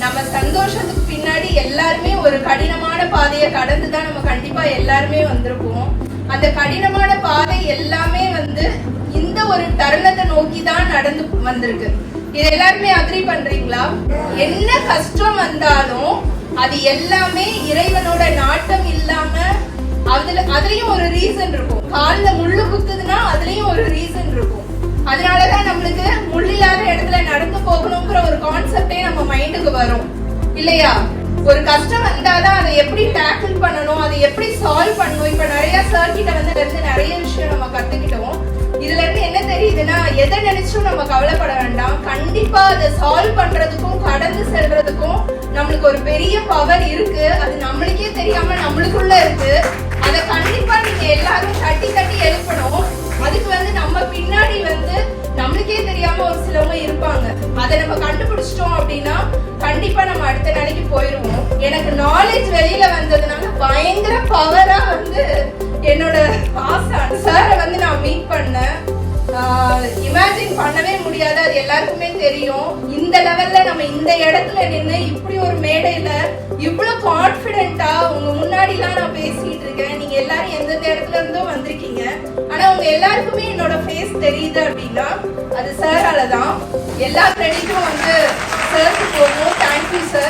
நம்ம சந்தோஷத்துக்கு பின்னாடி எல்லாருமே ஒரு கடினமான பாதையை கடந்துதான் நம்ம கண்டிப்பா எல்லாருமே வந்திருப்போம். அந்த கடினமான பாதை எல்லாமே இந்த ஒரு தருணத்தை நோக்கி தான் நடந்து வந்திருக்கு. இது எல்லாருமே அக்ரி பண்றீங்களா? என்ன கஷ்டம் வந்தாலும் அது எல்லாமே இறைவனோட நாட்டம் இல்லாம அதுலயும் ஒரு ரீசன் இருக்கும். கால்ல முள்ளு குத்துதுன்னா அதுலயும் ஒரு ரீசன் இருக்கும். அதனாலதான் நம்மளுக்கு முள்ளில்லாத இடத்துல நடந்து போகணுங்கிற ஒரு கான்செப்டே நம்ம மைண்டுக்கு வரும் இல்லையா? ஒரு கஷ்டம் வந்தாதான் அதை எப்படி டேக்கிள் பண்ணணும், அதை எப்படி சால்வ் பண்ணணும். இப்ப நிறைய சார் கிட்ட நிறைய விஷயம் நம்ம கத்துக்கிட்டோம். இதுல இருந்து என்ன தெரியுதுன்னா, எதை நினைச்சும் நம்ம கவலைப்பட வேண்டாம். கண்டிப்பா அதை சால்வ் பண்றதுக்கும் கடந்து செல்றதுக்கும் நம்மளுக்கு ஒரு பெரிய பவர் இருக்கு. அது நம்மளுக்கே தெரியாம நம்மளுக்குள்ள இருக்கு. அதை கண்டிப்பா நீங்க எல்லாரும் தட்டி தட்டி எழுப்பணும். அதுக்கு நம்ம பின்னாடி நம்மளுக்கே தெரியாம ஒரு சிலவங்க இருப்பாங்க. அதை நம்ம கண்டுபிடிச்சிட்டோம் அப்படின்னா கண்டிப்பா நம்ம அடுத்த நிலைக்கு போயிருவோம். எனக்கு நாலேஜ் வெளியில வந்ததுனால பயங்கர பவரா என்னோட ஆசான் சாரை நான் மீட் பண்ணேன். இமேஜின் பண்ணவே முடியாது, அது எல்லாருக்குமே தெரியும். இந்த லெவல்ல நம்ம இந்த இடத்துல நின்று இப்படி ஒரு மேடையில இவ்வளவு கான்பிடென்ட்டா உங்க முன்னாடி எல்லாம் நான் பேசிட்டு இருக்கேன். நீங்க எல்லாரும் எந்தெந்த இடத்துல இருந்தும் வந்திருக்கீங்க. ஆனா உங்க எல்லாருக்குமே என்னோட ஃபேஸ் தெரியுது அப்படின்னா அது சாரால தான். எல்லா கிரெடிட்டும் சாருக்கு போகும். Thank you sir.